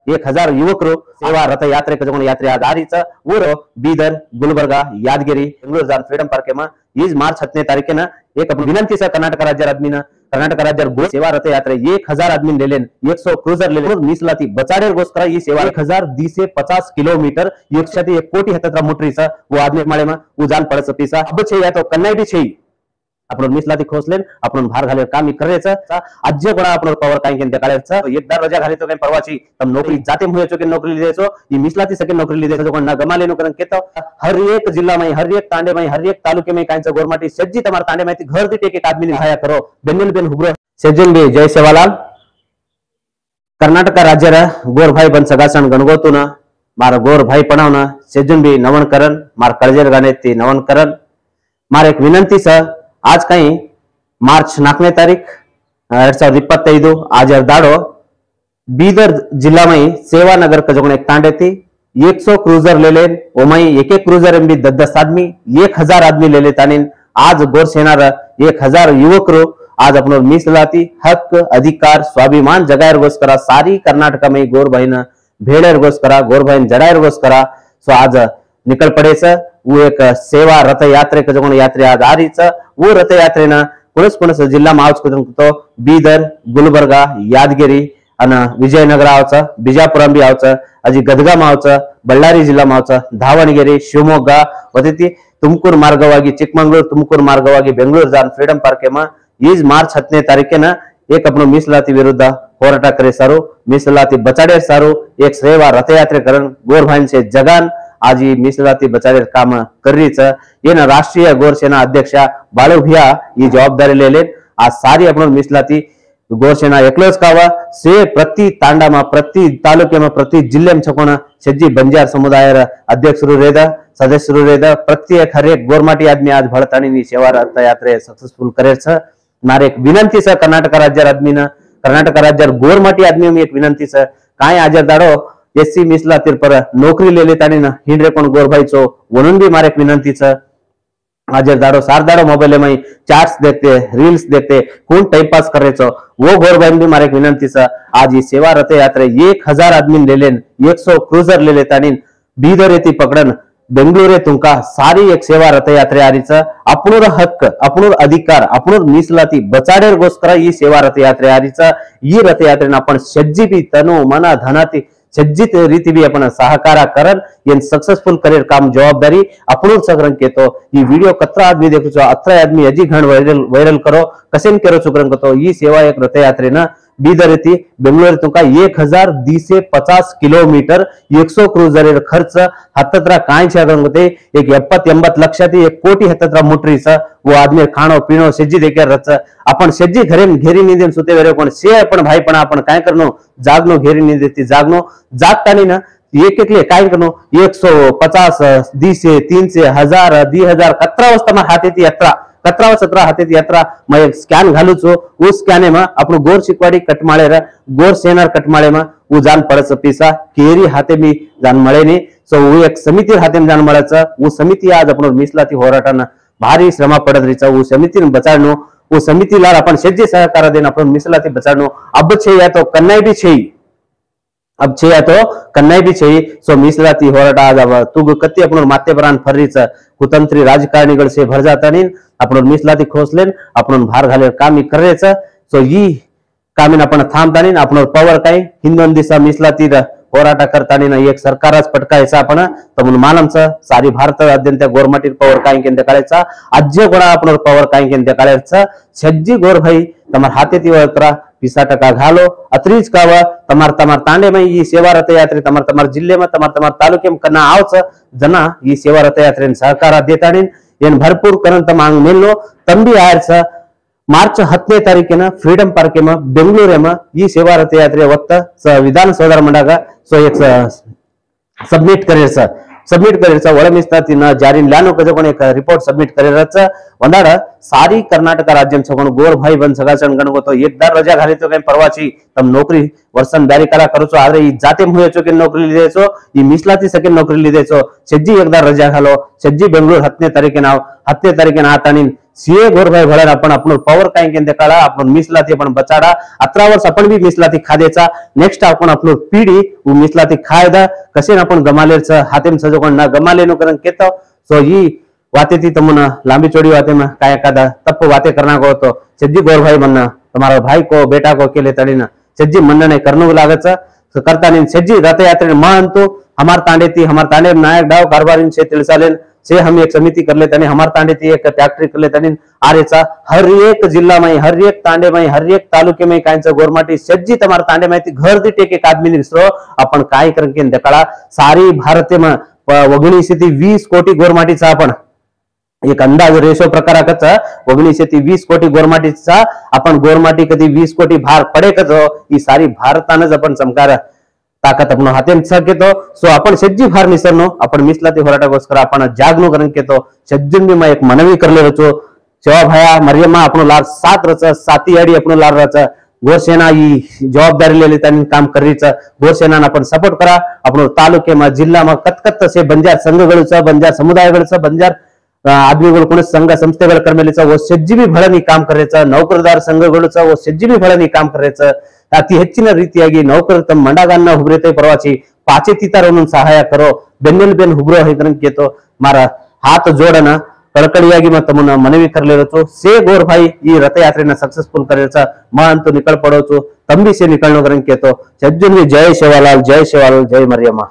1000 ಯುವಕರು ಸೇವಾ ರಥ ಯಾತ್ರೆ ಕಜಗೊಂಡು ಯಾತ್ರೆ ಆಧಾರಿತ ಊರು ಬೀದರ್ ಗುಲ್ಬರ್ಗ ಯಾದಗಿರಿ ಬೆಂಗಳೂರು ಜಾನ್ ಫ್ರೀडम पार्क में इस मार्च 7 तारीखेन एक विनंती से कर्नाटक राज्य आदमीन कर्नाटक राज्य गो सेवा रथ यात्रे 1000 आदमी लेलेन 100 क्रूजर लेलेन मीಸಲಾತಿ बचाडेरಗೋಸ್ಕರ ಈ सेवा 1050 किलोमीटर 1 कोटी हतत्र मोटरीचा वो आदमी माळे में वो जान पडस पिसा अब छे या तो कन्नाई भी छे आपण मीಸಲಾತಿ खोसलेन आपण भार घाले काम करायचं आज कोणा आपण पॉवर काय केन काढायचं एकदा रजा घाले तो काय परवाची तम नौकरी जाते होयचो के नौकरी लिदेचो ई मीಸಲಾತಿ सके नौकरी लिदेचो कोण ना गमा लेनो करन केतो हर एक जिल्ला में हर एक तांडे में हर एक तालुके में कांचा गोरमाटी सज्जी तमार तांडे में घर दीट एक आदमी निभाया करो बेन्नेल बेन हुब्र सज्जन बे जय सेवालाल कर्नाटक राज्य गोर भाई बन सगासन गणगोतुन मार गोर भाई पणावना सज्जन बे नवन करन मार कळजेर गाणे ते नवन करन मार एक विनंती स आज कहीं मार्च 4 तारीख 2025 आज दाड़ो बीदर जिला में सेवा नगर कजगुण एक तांडे थी 100 क्रूजर ले लेन ओमई एक क्रूजर एम भी 10 आदमी 1000 आदमी ले लेतानी आज गोर सेनार 1000 युवक आज अपन मीಸಲಾತಿ हक अधिकार स्वाभिमान जगायरಗೋಸ್ಕರ सारी कर्नाटक में गोर भाईन भेड़ेरಗೋಸ್ಕರ गोर भाईन जडायरಗೋಸ್ಕರ सो आज निकल पड़े स वो एक सेवा रथ यात्रे कजगुण यात्रे आधारित वो रथ यात्रेना कुणस कुणस जिल्हा मावचो बीदर गुलबर्गा यादगिरी अन विजयनगर आवच बिजापुर भी आवच अजी गदगाम आवच बಳ್ಳारी जिल्हा मावच दावणಗೆರೆ शिवमोग्ग वदति तुमकूर मार्गವಾಗಿ चिकमंगलूर तुमकूर मार्गವಾಗಿ बेंगलूर जान फ्रीडम पार्क में इस मार्च 7 तारीखेन एक अपन मीಸಲಾತಿ विरुद्ध होराಟ करे सारो मीಸಲಾತಿ बचाडे सारो एक सेवा रथ यात्रे करण गोर भाईन से जगान आज ही मीಸಲಾತಿ बचाडे काम करीच येन राष्ट्रीय गोर सेना अध्यक्ष बाळूभिया ही जवाबदारी लेले आज सारी अपन मीಸಲಾತಿ गोर सेना एकलोच कावा से प्रति तांडा में प्रति तालुके में प्रति जिले में छकोण सज्जी बंजार समुदाय अध्यक्ष रेद सदस्य रेद प्रत्येक हर एक गोरमाटी आदमी आज भळताणी सेवा रथ यात्रे सक्सेसफुल करे छ मारे एक विनंती स कर्नाटक राज्य आदमीन कर्नाटक राज्य गोरमाटी आदमी में एक विनंती स काय आज दाडो एससी मीಸಲಾತಿ पर नौकरी ले लेतानी न हिंडरे कोण गोर भाईचो वणून भी मारे एक विनंती स आज दाडो सारदाडो मोबाइल में चार्ट्स देखते रील्स देखते कौन टाइम पास करायचो वो गोर भाई भी मारे एक विनंती स आज ही सेवा रथ यात्रे 1000 आदमी ले लेन 100 क्रूजर ले लेतानी बीदर येती पकडन बेंगळूर तुमका सारी एक सेवा रथ यात्रे आरीच आपणोर हक्क आपणोर अधिकार आपणोर मीಸಲಾತಿ बचाडेरಗೋಸ್ಕರ ಈ सेवा रथ यात्रे आरीच ಈ रथ यात्रेन आपण सज्जी भी तनु मन धनाती सज्जित रीति भी अपन सहकार करन येन सक्सेसफुल करेर काम जवाबदारी आपण सगरं केतो ई वीडियो कत्रा आदमी देखो अत्रा आदमी अजी घण वायरल करो कसेन केरो चुकरं कतो ई सेवा एक रथ यात्रेन बीदर येती बेंगळूर तुका 1050 किलोमीटर 100 क्रूजर खर्च हत्तत्र काय छे एक 70-80 लक्षाती 1 कोटी हत्तत्र मोटरीच वो आदमी खाणो पिणो सज्जी देके रच आपण सज्जी घरे घेरी निंदेन सुते वेरे कोण से पण भाई पण आपण काय करनो जागनो घेरी निंदेती जागनो जागतानी ना एक एकले काय करनो 150 200 300 1000 2000 कत्रा वाजता मा हातेती यात्रा 17 हातेती यात्रा मैं स्कैन घालू छो वो स्कैने में अपन गोर चिकवाड़ी कटमाळे गोर सेनार कटमाळे में वो जान पड़स पीसा केरी हाथे भी जान मळे नी सो वो एक समिति हाथे में जान मळच वो समिति आज अपन मीಸಲಾತಿ होराटाना भारी श्रम पड़त रहीच वो समिति बचाडनो वो समिति लार अपन सज्जे सहकार देन अपन मीಸಲಾತಿ बचाडनो अब छे या तो कन्नाई भी छे अब छे या तो कन्नाई भी छे सो मीಸಲಾತಿ होराट आज तुग कत्ती अपन माते परान फरीच कुतंत्री राजकारणीगळ से भर जातानी आपण मीಸಲಾತಿ खोसलेन आपण भार घाले काम करायच सो ई कामीन आपण थांबतानी आपण पॉवर काय हिंदोन दिसा मीಸಲಾತಿ होराಟ करतानी एक सरकारच पटकायचा आपण तमन मानमच सारी भारताद्यंत गोरमाटी पॉवर काय केंद काढायचा अज्जे गोळा आपण पॉवर काय केंद काढायचा सज्जी गोर भाई तमार हाते तिवत्रा 20% घालो अत्रीज काव तमार तमार तांडे में ई सेवा रथ यात्रे तमार तमार जिले में तमार तमार तालुके में करना आवच जना ई सेवा रथ यात्रे सहकार देतानी एन भरपूर करन तमांग मेलो तंबी आयरच मार्च 10 तारीखेन फ्रीडम पार्क में बेंगळूर में ई सेवा रथ यात्रे वक्त विधानसौಧ मंडळ सो एक सबमिट करेर ಒಳ ಮೀಸಲಾತಿನ ಜಾರಿ ಲಾನು ಕಜಕೊಂಡು एक रिपोर्ट सबमिट करेरच ಒಂದಾಡ सारी कर्नाटक राज्य छगण गोर भाई बन सगाचन गणगोतो एकदा रजा घाली तो काही परवाची तम नौकरी वर्षन ब्यारी करा करो छो आदरे ई जाते मुहे छो के नौकरी लीधे छो ई मिसलाती सके नौकरी लीधे छो सेज्जी एकदा रजा घालो सेज्जी बेंगळूर 17 तारीखे आतानी सीए गोरभाई भळन आपण आपण पॉवर काय के देखाडा आपण मिसलाती आपण बचाडा 18 वर्ष आपण भी मिसलाती खादेचा नेक्स्ट आपण आपण पीढ़ी उ मिसलाती खायदा कसे आपण गमालेच हातेम सजोकोण ना गमालेनो करन केतो सो ई वाते थी तमना लांबी चौड़ी वाते में काय कादा तप वाते करना को तो सेज्जी गोरभाई बनना तुम्हारा भाई को बेटा को अकेले तड़ीना सेज्जी मन ने करनो लागत करता नहीं सेज्जी रथ यात्रा मान तो हमार तांडे नायक डाव कारभारी से तिलसालेन से हम एक समिति कर लेते हमार तांडे थी एक फैक्ट्री कर लेते आरेचा हर एक जिला में हर एक तांडे में हर एक तालुके में कायच गोरमाटी सेज्जी तमार तांडे में घर दीठ एक आदमी निसरो अपन काय करके देखाड़ा सारी भारत में 19 ते 20 कोटी गोरमाटीचा आपण एक अंदाज रेशो प्रकार 19 ते 20 कोटी गोरमाटीचा आपण गोरमाटी कधी 20 कोटी भार पडे कचो ही सारी भारतानच आपण चमकार ताकत आपण हाते सकेतो सो आपण सेज्जी भार निसरनो आपण मिसलाती होराटागोस्कर आपण जागनो करन केतो सज्जन भी मैं एक मनवी करले रचो सेवा भाया मरियम्मा आपण लार सात रच साती आडी आपण लार रच गोरसेना ही जवाबदारी ले लेता काम करीच गोरसेना आपण सपोर्ट करा आपण तालुके में जिल्ला में कत्कत्त से बंजार संघगळुचा बंजार समुदायगळचा बंजार आदमीಗಳು कोण संघ संस्थेಗಳ कर्मचारीचा वो सेज्जी भी भळनी काम करायचं नौकरदार संघगळचा वो सेज्जी भी भळनी काम करायचं ಅತಿ ಹೆಚ್ಚಿನ ರೀತಿಯಾಗಿ ನೌಕರರು ತಮ್ಮ ಮಂಡಗಾನ್ನ ಹುಬ್ರೇತೆ ಪರವಾಚಿ ಪಾಚೆ ತಿತಾರನ್ನು ಸಹಾಯ ಕರೋ ಬೆನ್ನೆಲ್ ಬೆನ್ ಹುಬ್ರೋ ಹೈಕರನ್ ಕೇತೋ ಮಾರ हाथ जोडना कळकळीयागी मग तमना मनवी करले रचो से गोर भाई ई रथयात्रेना सक्सेसफुल करेचा मान तो निकल पडोचो तंबी से निकलनो करन केतो सज्जन जय सेवालाल जय मरियम्मा।